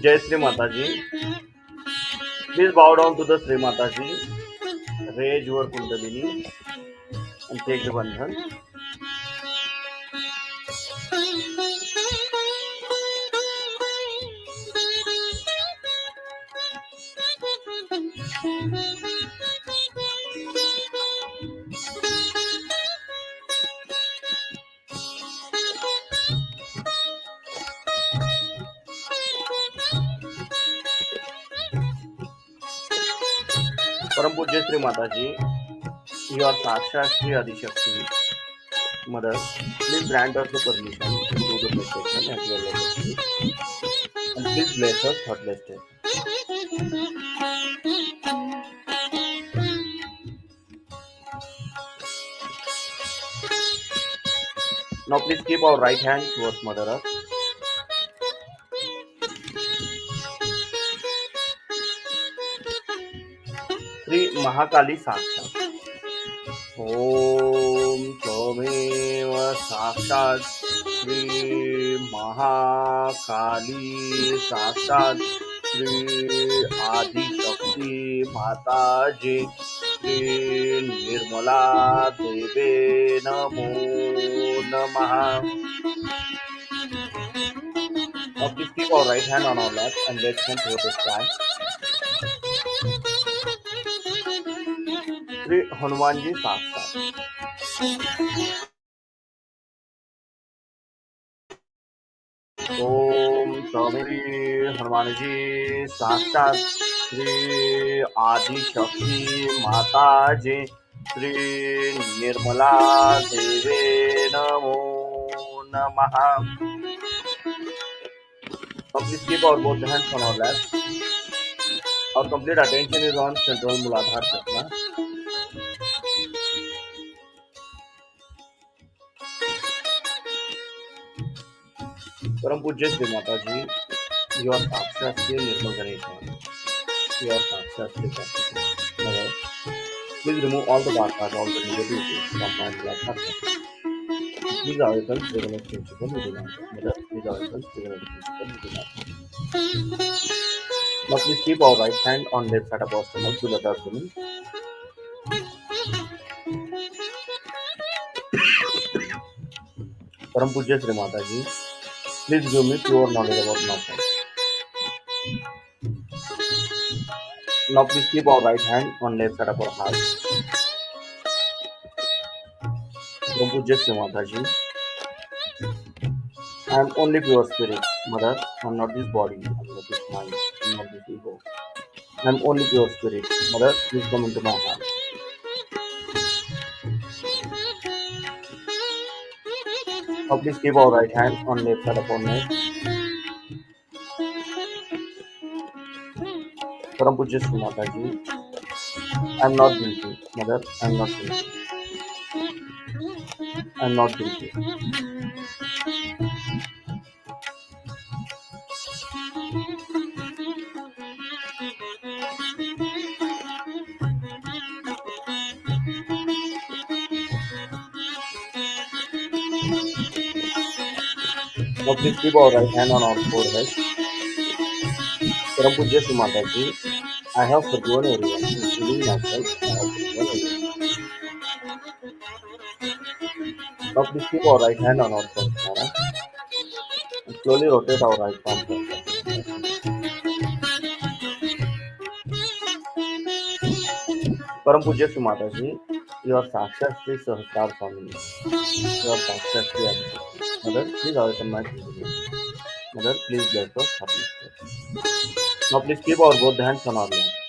Jai Shri Mataji. Please bow down to the Shri Mataji. Raise your Kundalini and take the bandhan. Param Pujya Shri Mataji, you are Sakshat Shri Adishakti Mother. Please grant us the permission to do the meditation at your lotus feet. And please bless us thoughtless day. Now please keep our right hand towards Mother Earth. Shri Mahakali Sakshat. Om Tvameva Sakshat Shri Mahakali Sakshat Shri Adi Shakti Mataji Shri Nirmala Deve Namo Namaha. Now please keep our right hand on our lap and left hand toward the sky. Shri Hanumanji Sakshat. Om Shri Hanumanji Sakshat Shri Adi Shakti Mataji Shri Nirmala Deve Namo Namaha. Now please keep our both hands on our lap. Our complete attention is on central Muladhara Chakra. Param Pujya Shri Mataji, you are Sakshat Shri Nirmal Ganesha. You are Sakshat Shri Kartika. Mother, please remove all the bakas, all the negativities from my Muladhara Chakra. These are ourselves, they will principle within us. Mother, these are ourselves, they will principle within us. Now please keep our right hand on left side of our stomach to let us women. Param Pujya Shri Mataji, please give me pure knowledge about myself. Now please keep our right hand on left side of our heart. Param Pujya Shri Mataji, I am only pure spirit, Mother. I am not this body, I am not this mind, I am not this ego. I am only pure spirit, Mother. Please come into my heart. Now please keep our right hand on left side of our neck. Param Pujya Shri Mataji, I am not guilty, Mother. I am not guilty. I am not guilty. Now please keep our right hand on our forehead. Param Pujya Shri Mataji, I have forgiven everyone, including myself. I have forgiven everyone. Now please keep our right hand on our Sahasrara and slowly rotate our right palm circle. Param Pujya Shri Mataji, your Saksha Shri Sahasrar Swamini, your Saksha Shri Adishakti. Mother, please awaken my pilgrimage. Mother, please bless us happy steps. Now please keep our both hands on our lap.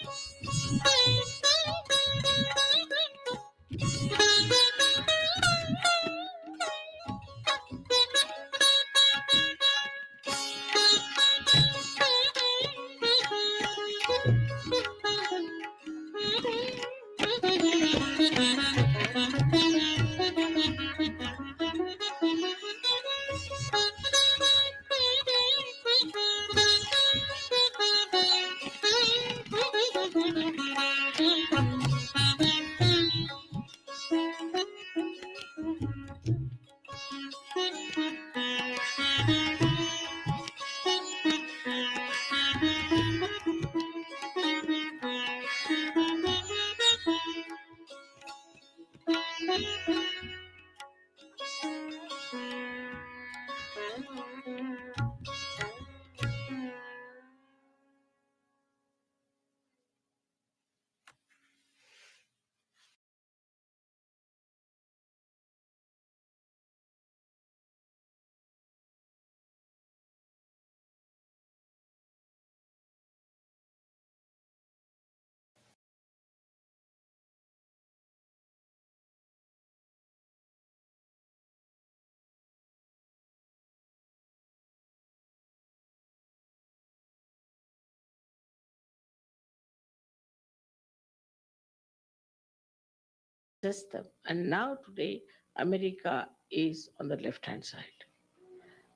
System. And now today, America is on the left hand side.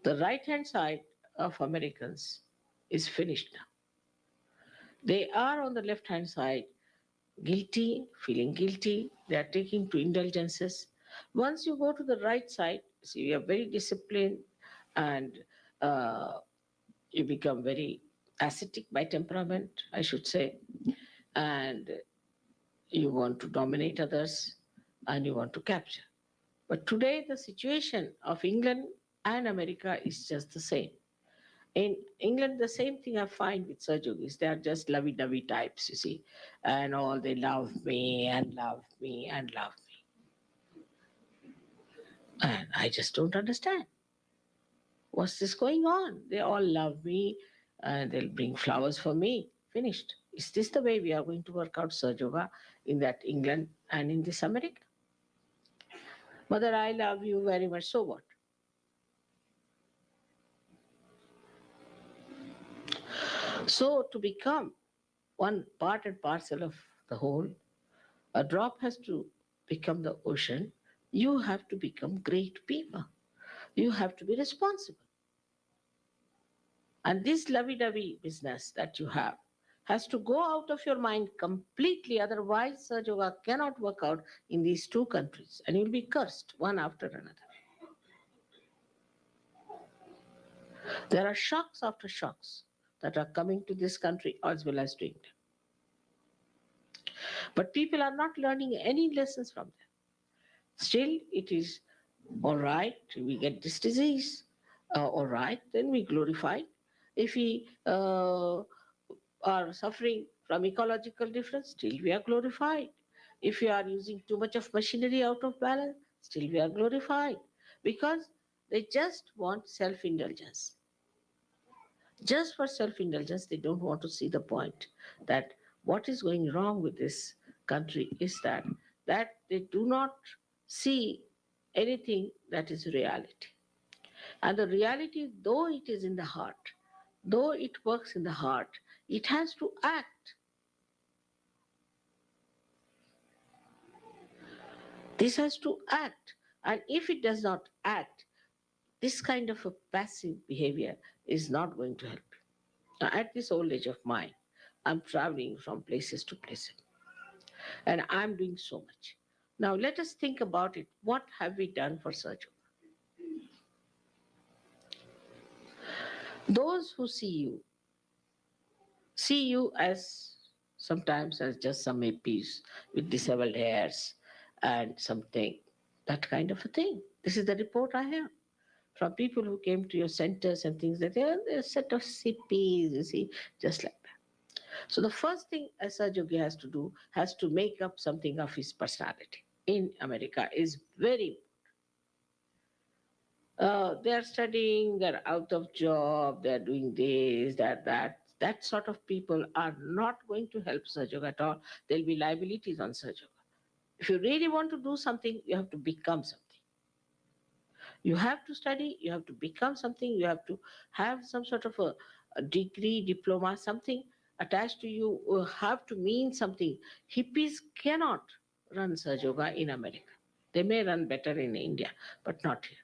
The right hand side of Americans is finished now. They are on the left hand side, guilty, feeling guilty. They are taking to indulgences. Once you go to the right side, see, you are very disciplined and uh, you become very ascetic by temperament, I should say, and you want to dominate others and you want to capture. But today, the situation of England and America is just the same. In England, the same thing I find with Sergio they are just lovey-dovey types, you see, and all they love me and love me and love me. And I just don't understand. What's this going on? They all love me and they'll bring flowers for me. Finished. Is this the way we are going to work out Sergio in that England and in this America? Mother, I love you very much. So what? So to become one part and parcel of the whole, a drop has to become the ocean. You have to become great people. You have to be responsible. And this lovey dovey business that you have has to go out of your mind completely. Otherwise, Sir Yoga cannot work out in these two countries and you'll be cursed one after another. There are shocks after shocks that are coming to this country as well as to India. But people are not learning any lessons from them. Still, it is all right, we get this disease. All right, then we glorify. If we are suffering from ecological difference, still we are glorified. If we are using too much of machinery out of balance, still we are glorified. Because they just want self indulgence. Just for self indulgence, they don't want to see the point that what is going wrong with this country is that they do not see anything that is reality. And the reality, though it is in the heart, though it works in the heart, it has to act. This has to act. And if it does not act, this kind of a passive behavior is not going to help. Now, at this old age of mine, I'm traveling from places to places and I'm doing so much. Now, let us think about it. What have we done for Sergio? Those who see you as sometimes as just some APs with disheveled hairs and something, that kind of a thing. This is the report I have from people who came to your centers and things like that. They're a set of CPs, you see, just like that. So the first thing a Sahajayogi has to do has to make up something of his personality. In America is very they are studying, they're out of job, they're doing this, that. That sort of people are not going to help Sahajayoga at all. There'll be liabilities on Sahajayoga. If you really want to do something, you have to become something. You have to study, you have to become something, you have to have some sort of a degree, diploma, something attached to you, have to mean something. Hippies cannot run Sahaja Yoga in America. They may run better in India, but not here.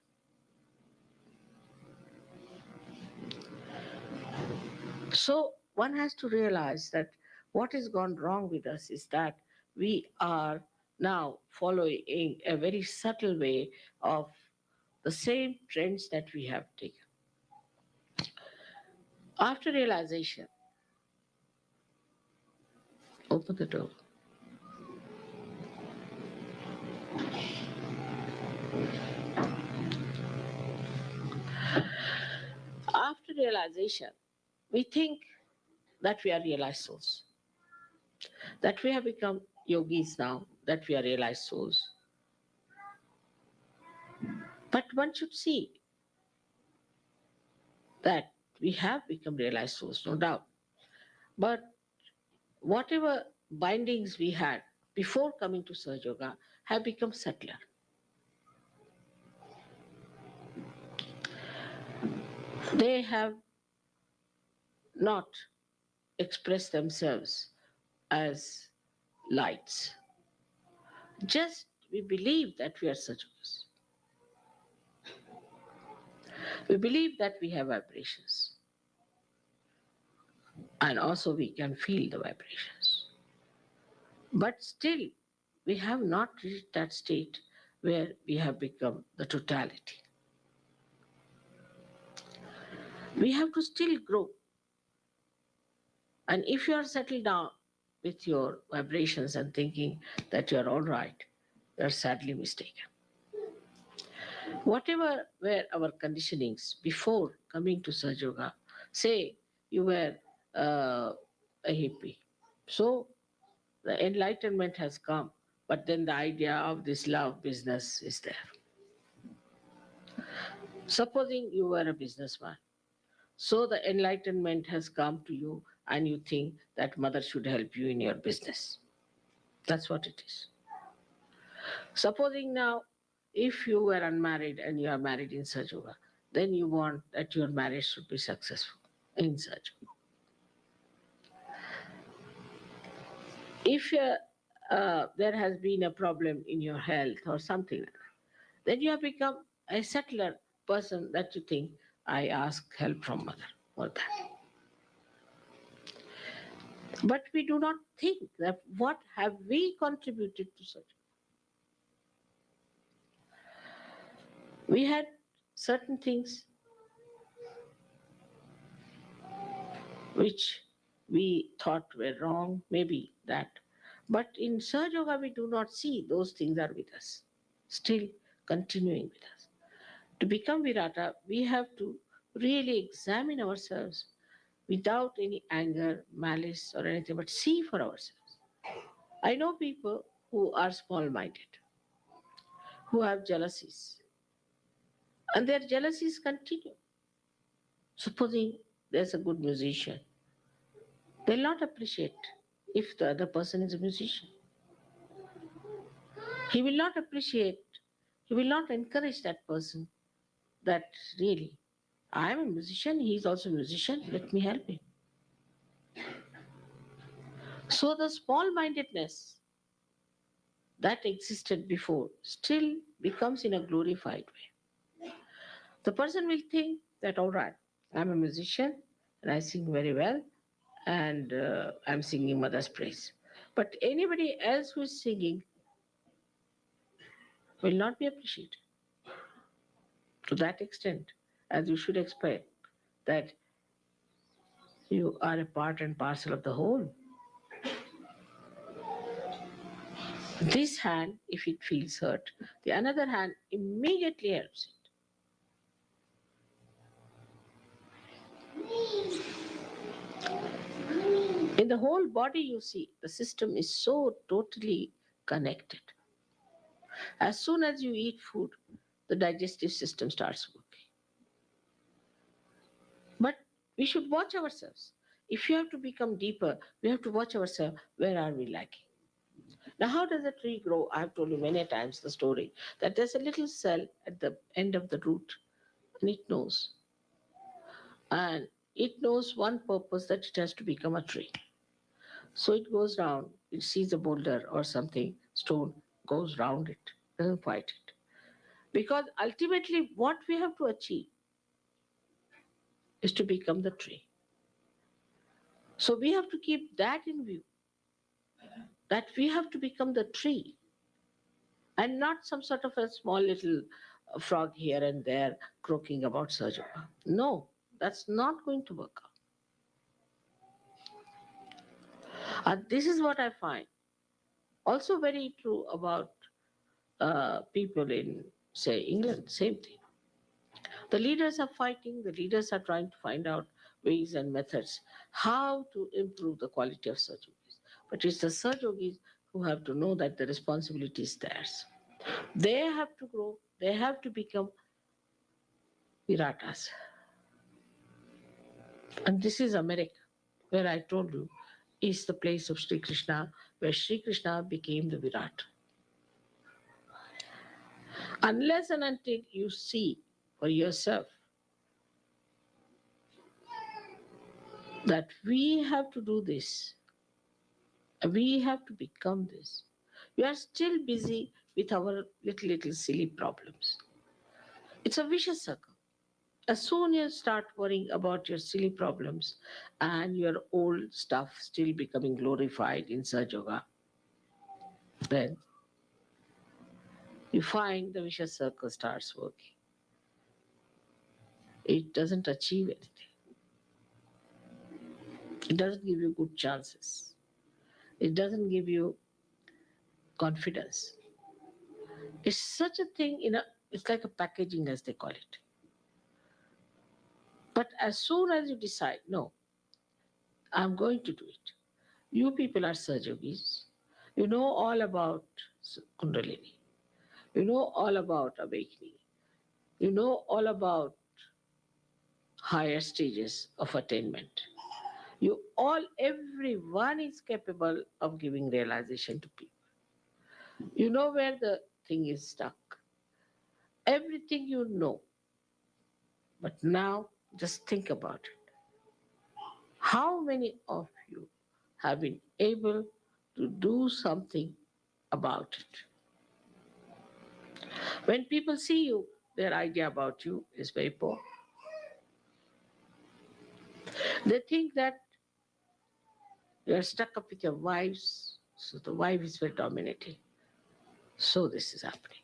So one has to realize that what has gone wrong with us is that we are now following a very subtle way of the same trends that we have taken. After realization, open the door. After realization, we think that we are realized souls, that we have become yogis now, that we are realized souls. But one should see that we have become realized souls, no doubt. But whatever bindings we had before coming to Sahaja Yoga have become subtler. They have not expressed themselves as lights. Just we believe that we are Sahajas. We believe that we have vibrations, and also we can feel the vibrations. But still, we have not reached that state where we have become the totality. We have to still grow. And if you are settled down with your vibrations and thinking that you are all right, you are sadly mistaken. Whatever were our conditionings before coming to Sahaja Yoga, say you were a hippie. So the enlightenment has come, but then the idea of this love business is there. Supposing you were a businessman, so the enlightenment has come to you, and you think that mother should help you in your business. That's what it is. Supposing now, if you were unmarried and you are married in Sahaja Yoga, then you want that your marriage should be successful in Sahaja Yoga. If there has been a problem in your health or something like that, then you have become a settler person that you think, I ask help from mother for that. But we do not think that what have we contributed to such. We had certain things which we thought were wrong, maybe that. But in Sahaja Yoga, we do not see those things are with us, still continuing with us. To become Virata, we have to really examine ourselves without any anger, malice, or anything, but see for ourselves. I know people who are small minded, who have jealousies, and their jealousies continue. Supposing there's a good musician, they'll not appreciate if the other person is a musician. He will not appreciate, he will not encourage that person that really, I am a musician, he's also a musician, let me help him. So the small mindedness that existed before still becomes in a glorified way. The person will think that, all right, I'm a musician and I sing very well and I'm singing Mother's praise. But anybody else who is singing will not be appreciated to that extent, as you should expect that you are a part and parcel of the whole. This hand, if it feels hurt, the another hand immediately helps it. In the whole body, you see, the system is so totally connected. As soon as you eat food, the digestive system starts working. But we should watch ourselves. If you have to become deeper, we have to watch ourselves. Where are we lacking? Now, how does a tree grow? I've told you many times the story that there's a little cell at the end of the root, and it knows. And it knows one purpose, that it has to become a tree. So it goes round, it sees a boulder or something, stone, goes round it, doesn't fight it. Because ultimately, what we have to achieve is to become the tree. So we have to keep that in view, that we have to become the tree and not some sort of a small little frog here and there croaking about Sahajayoga. No, that's not going to work out. And this is what I find also very true about people in, say, England, same thing. The leaders are fighting, the leaders are trying to find out ways and methods how to improve the quality of Sahaja-yogis. But it's the Sahaja-yogis who have to know that the responsibility is theirs. They have to grow, they have to become Viratas. And this is America, where I told you is the place of Sri Krishna, where Sri Krishna became the Virat. Unless and until you see for yourself that we have to do this, we have to become this. We are still busy with our little silly problems. It's a vicious circle. As soon as you start worrying about your silly problems and your old stuff still becoming glorified in Sahaja Yoga, then you find the vicious circle starts working. It doesn't achieve anything. It doesn't give you good chances. It doesn't give you confidence. It's such a thing it's like a packaging as they call it. But as soon as you decide, no, I'm going to do it. You people are Sahaja-yogis. You know all about Kundalini. You know all about awakening. You know all about higher stages of attainment. Everyone is capable of giving realization to people. You know where the thing is stuck. Everything you know. But now just think about it. How many of you have been able to do something about it? When people see you, their idea about you is very poor. They think that you're stuck up with your wives, so the wife is very dominating. So this is happening.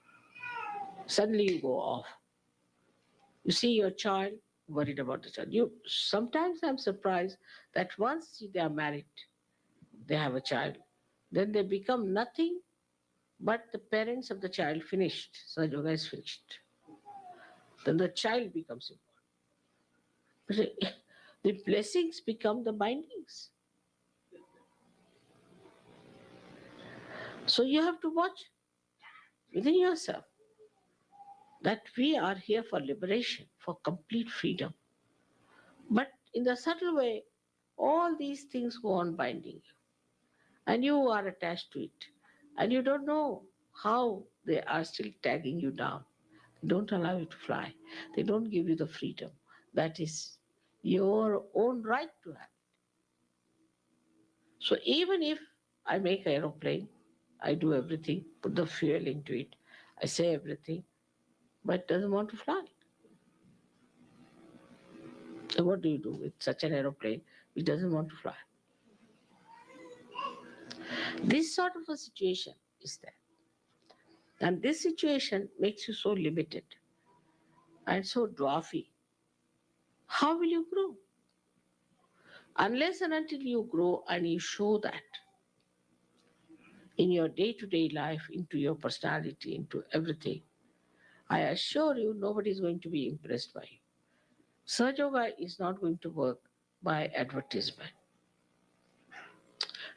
Suddenly you go off. You see your child, worried about the child. You sometimes I'm surprised that once they are married, they have a child, then they become nothing but the parents of the child finished. So yoga is finished. Then the child becomes important. But the blessings become the bindings. So you have to watch within yourself that we are here for liberation, for complete freedom. But in the subtle way, all these things go on binding you, and you are attached to it, and you don't know how they are still tagging you down. They don't allow you to fly, they don't give you the freedom that is your own right to have. So even if I make an aeroplane, I do everything, put the fuel into it, I say everything, but it doesn't want to fly. So what do you do with such an aeroplane which doesn't want to fly? This sort of a situation is there. And this situation makes you so limited and so dwarfy. How will you grow? Unless and until you grow and you show that in your day to day life, into your personality, into everything, I assure you nobody is going to be impressed by you. Sahaja Yoga is not going to work by advertisement.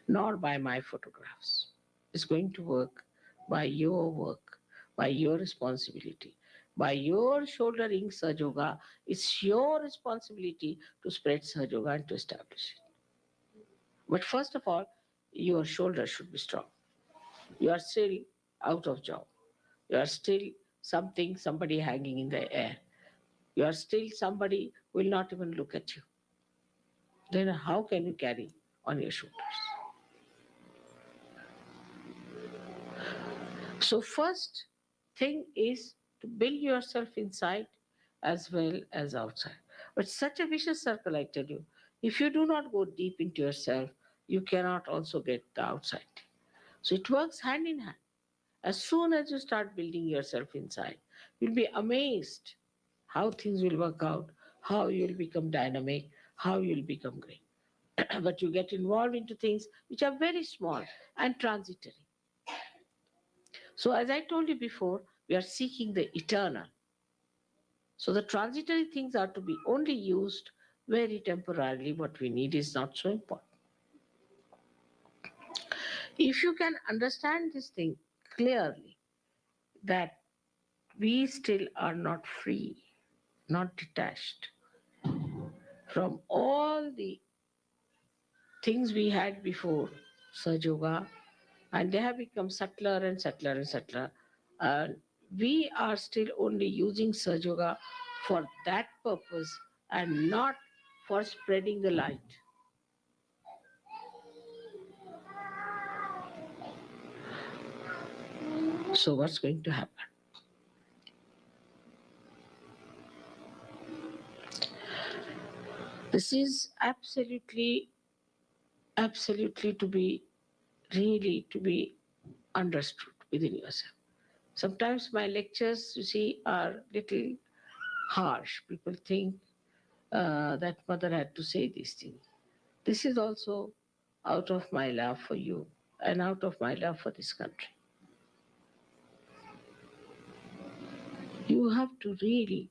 nor by my photographs. It's going to work by your work, by your responsibility, by your shouldering Sahajayoga. It's your responsibility to spread Sahajayoga and to establish it. But first of all, your shoulders should be strong. You are still out of job. You are still somebody hanging in the air. You are still somebody who will not even look at you. Then how can you carry on your shoulders? So first thing is to build yourself inside as well as outside. But such a vicious circle, I tell you. If you do not go deep into yourself, you cannot also get the outside. So it works hand in hand. As soon as you start building yourself inside, you'll be amazed how things will work out, how you'll become dynamic, how you'll become great. But you get involved into things which are very small and transitory. So, as I told you before, we are seeking the eternal. So, the transitory things are to be only used very temporarily. What we need is not so important. If you can understand this thing clearly, that we still are not free, not detached from all the things we had before Sahaja, and they have become subtler and subtler and subtler. And we are still only using Sahaja for that purpose and not for spreading the light. So, what's going to happen? This is absolutely to be really to be understood within yourself. Sometimes my lectures, you see, are little harsh. People think that mother had to say these things. This is also out of my love for you and out of my love for this country. You have to really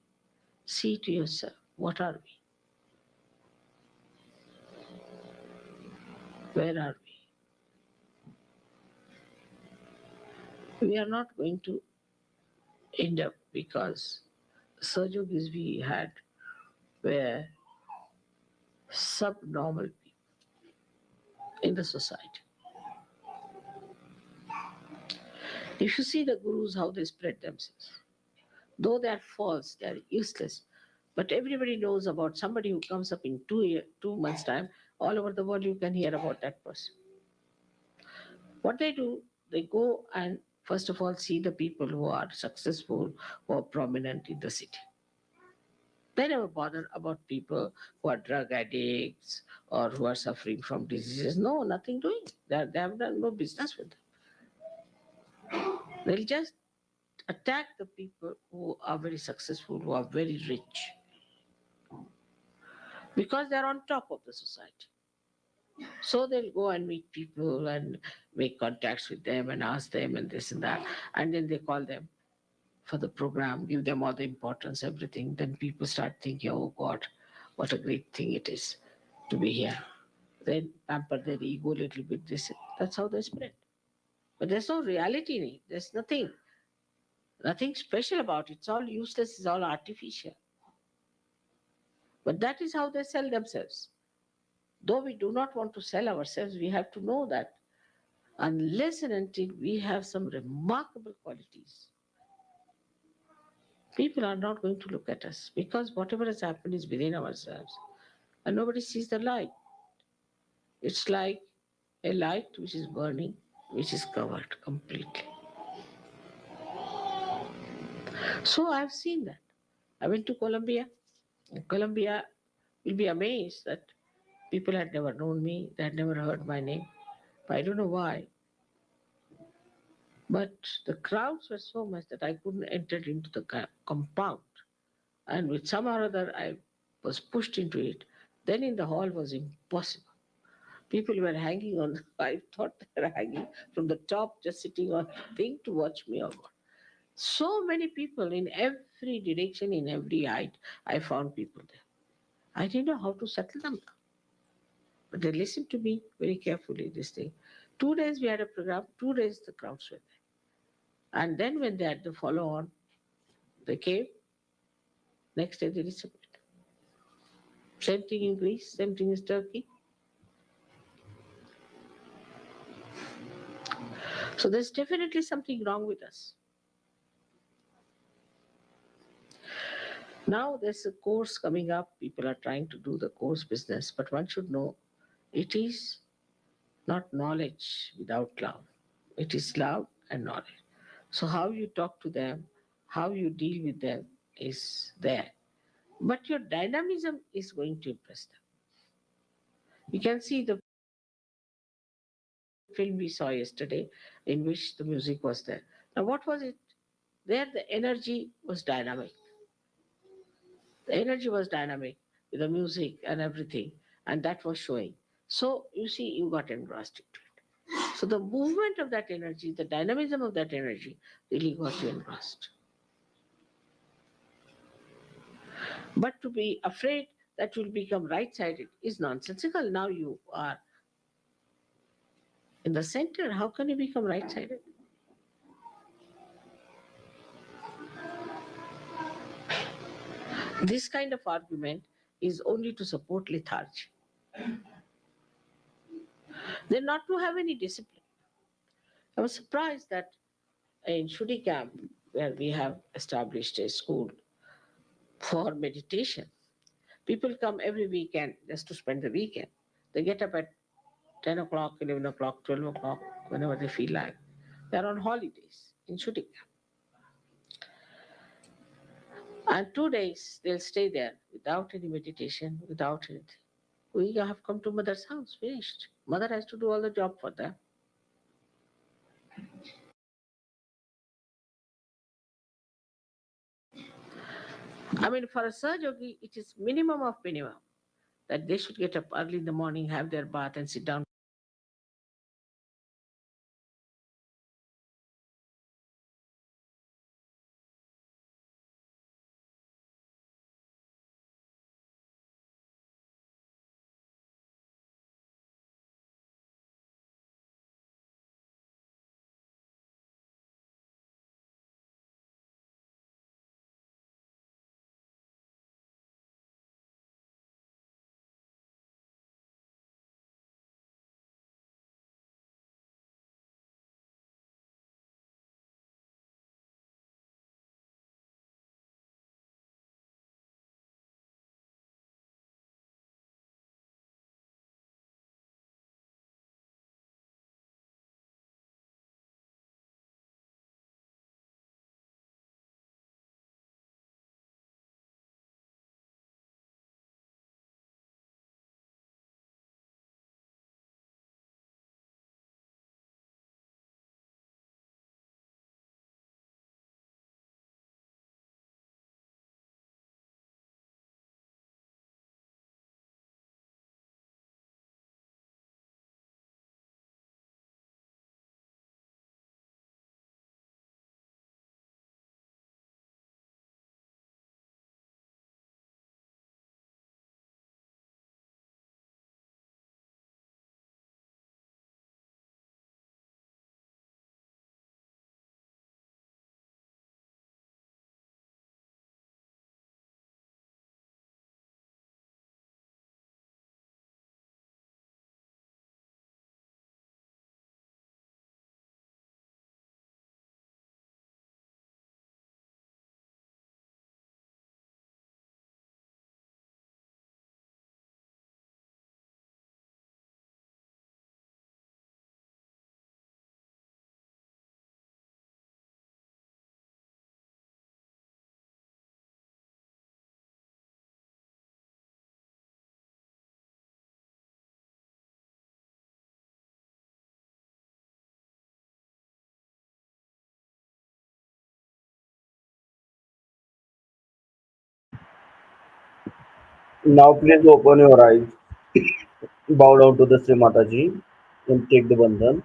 see to yourself, what are we? Where are we? We are not going to end up because surgeries we had were subnormal people in the society. If you see the gurus, how they spread themselves, though they are false, they are useless. But everybody knows about somebody who comes up in 2 months' time. All over the world, you can hear about that person. What they do, they go and first of all see the people who are successful, who are prominent in the city. They never bother about people who are drug addicts or who are suffering from diseases. No, nothing doing. They have done no business with them. They'll just attack the people who are very successful, who are very rich, because they're on top of the society. So they'll go and meet people and make contacts with them and ask them and this and that. And then they call them for the program, give them all the importance, everything. Then people start thinking, oh God, what a great thing it is to be here. Then pamper their ego a little bit. That's how they spread. But there's no reality in it. There's nothing special about it. It's all useless, it's all artificial. But that is how they sell themselves. Though we do not want to sell ourselves, we have to know that unless and until we have some remarkable qualities, people are not going to look at us because whatever has happened is within ourselves and nobody sees the light. It's like a light which is burning, which is covered completely. So I've seen that. I went to Colombia. In Colombia, you'll be amazed that people had never known me, they had never heard my name. But I don't know why. But the crowds were so much that I couldn't enter into the compound. And with some or other, I was pushed into it. Then in the hall was impossible. People were hanging on, I thought they were hanging from the top, just sitting on the thing to watch me or what. So many people in every direction, in every height, I found people there. I didn't know how to settle them. But they listened to me very carefully, this thing. 2 days we had a program, 2 days the crowds were there. And then when they had the follow on, they came, next day they disappeared. Same thing in Greece, same thing in Turkey. So there's definitely something wrong with us. Now there's a course coming up. People are trying to do the course business, but one should know it is not knowledge without love. It is love and knowledge. So how you talk to them, how you deal with them is there. But your dynamism is going to impress them. You can see the film we saw yesterday in which the music was there. Now, what was it? There, the energy was dynamic. The energy was dynamic with the music and everything, and that was showing. So, you see, you got engrossed into it. So, the movement of that energy, the dynamism of that energy really got you engrossed. But to be afraid that you'll become right sided is nonsensical. Now you are in the center. How can you become right sided? This kind of argument is only to support lethargy. They're not to have any discipline. I was surprised that in Shudi camp, where we have established a school for meditation, people come every weekend just to spend the weekend. They get up at 10 o'clock, 11 o'clock, 12 o'clock, whenever they feel like. They're on holidays in Shudi camp. And 2 days they'll stay there without any meditation, without anything. We have come to mother's house, finished. Mother has to do all the job for them. I mean, for a Sahajayogi, it is minimum of minimum that they should get up early in the morning, have their bath, and sit down. Now please open your eyes, bow down to the Sri Mataji, and take the bandhan.